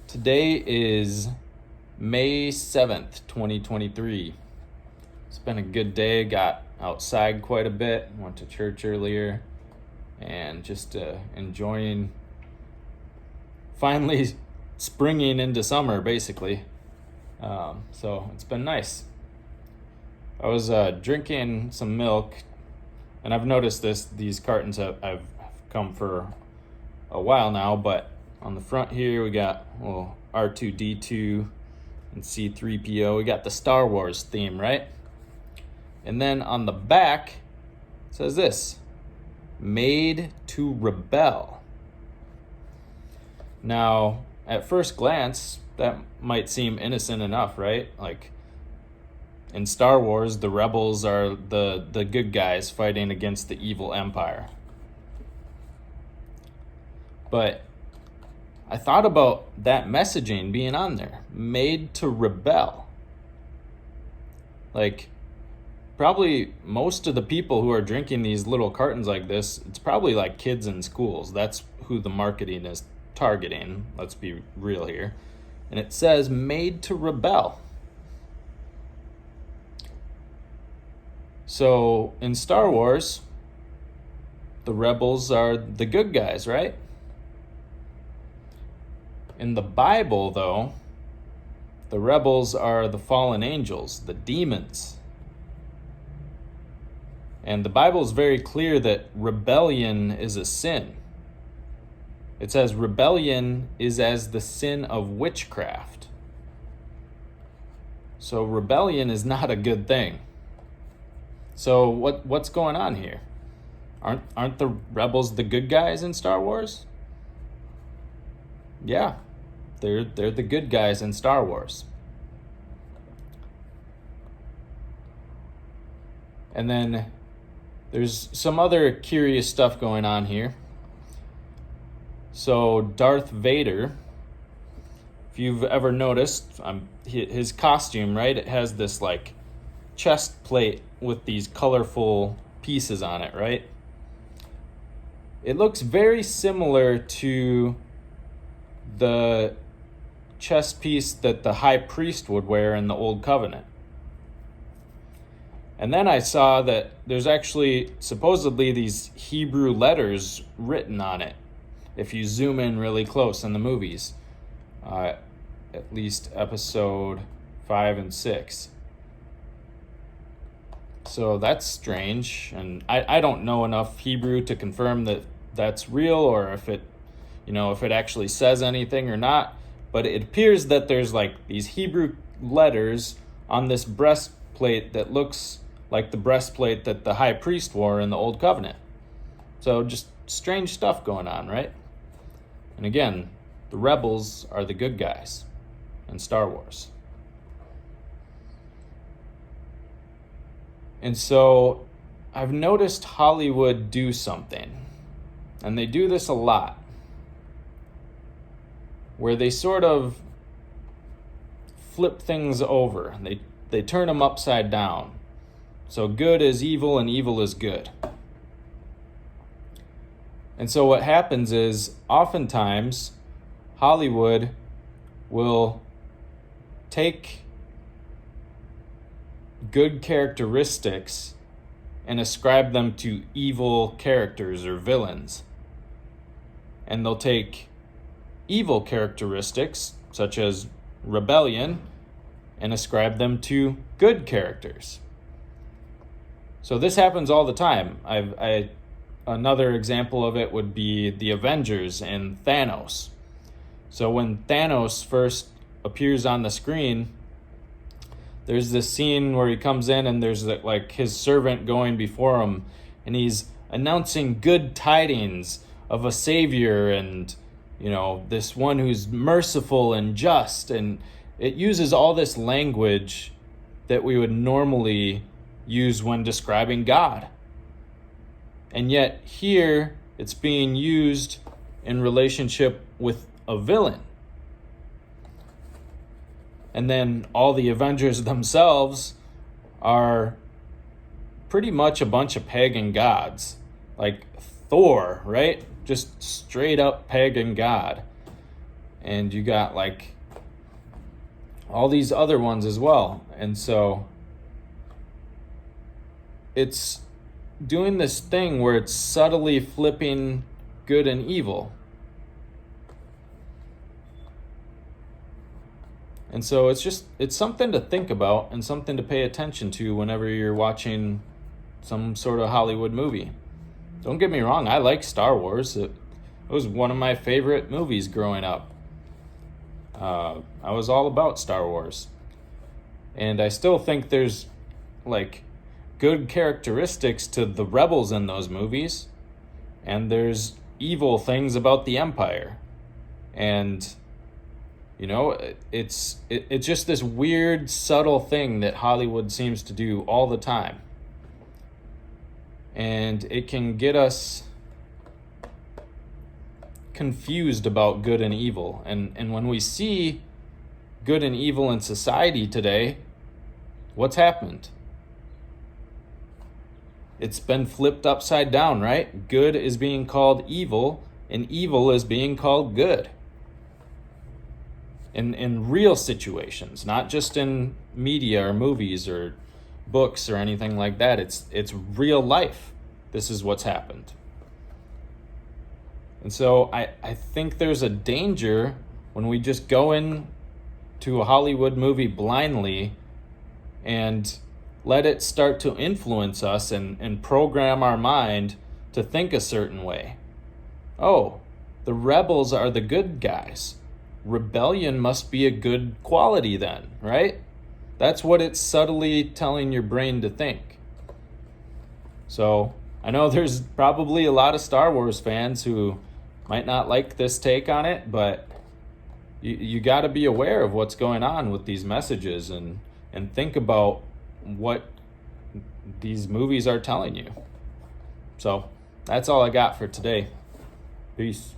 Today is May 7th, 2023. It's been a good day. Got outside quite a bit. Went to church earlier and just enjoying finally springing into summer, basically. So it's been nice. I was drinking some milk, and I've noticed these cartons have come for a while now, but on the front here we got R2-D2 and C-3PO. We got the Star Wars theme, right? And then on the back it says this: made to rebel. Now, at first glance, that might seem innocent enough, right? Like, in Star Wars, the rebels are the good guys fighting against the evil empire. But I thought about that messaging being on there. Made to rebel. Like, probably most of the people who are drinking these little cartons like this, it's probably like kids in schools. That's who the marketing is targeting. Let's be real here. And it says made to rebel. So in Star Wars, the rebels are the good guys, right? In the Bible, though, the rebels are the fallen angels, the demons. And the Bible is very clear that rebellion is a sin. It says rebellion is as the sin of witchcraft. So rebellion is not a good thing. So what's going on here? Aren't the rebels the good guys in Star Wars? Yeah, they're the good guys in Star Wars. And then there's some other curious stuff going on here. So Darth Vader, if you've ever noticed, his costume, right? It has this like chest plate with these colorful pieces on it, right? It looks very similar to the chest piece that the high priest would wear in the Old Covenant. And then I saw that there's actually supposedly these Hebrew letters written on it, if you zoom in really close in the movies, at least episode 5 and 6. So that's strange, and I don't know enough Hebrew to confirm that that's real, or if it actually says anything or not. But it appears that there's like these Hebrew letters on this breastplate that looks like the breastplate that the high priest wore in the Old Covenant. So just strange stuff going on, right? And again, the rebels are the good guys in Star Wars. And so I've noticed Hollywood do something, and they do this a lot, where they sort of flip things over. They turn them upside down. So good is evil and evil is good. And so what happens is, oftentimes, Hollywood will take good characteristics and ascribe them to evil characters or villains. And they'll take evil characteristics, such as rebellion, and ascribe them to good characters. So this happens all the time. Another example of it would be the Avengers and Thanos. So when Thanos first appears on the screen, there's this scene where he comes in and there's like his servant going before him, and he's announcing good tidings of a savior and, this one who's merciful and just. And it uses all this language that we would normally use when describing God. And yet here it's being used in relationship with a villain. And then all the Avengers themselves are pretty much a bunch of pagan gods. Like Thor, right? Just straight up pagan god. and you got like all these other ones as well. And so it's doing this thing where it's subtly flipping good and evil. And so it's something to think about and something to pay attention to whenever you're watching some sort of Hollywood movie. Don't get me wrong, I like Star Wars. It was one of my favorite movies growing up. I was all about Star Wars. And I still think there's like good characteristics to the rebels in those movies. And there's evil things about the Empire. And you know, it's just this weird, subtle thing that Hollywood seems to do all the time. And it can get us confused about good and evil. And when we see good and evil in society today, what's happened? It's been flipped upside down, right? Good is being called evil, and evil is being called good. In real situations, not just in media or movies or books or anything like that. It's real life. This is what's happened. And so I think there's a danger when we just go in to a Hollywood movie blindly and let it start to influence us and program our mind to think a certain way. Oh, the rebels are the good guys. Rebellion must be a good quality then, right? That's what it's subtly telling your brain to think. So I know there's probably a lot of Star Wars fans who might not like this take on it, but you got to be aware of what's going on with these messages and think about what these movies are telling you. So that's all I got for today. Peace.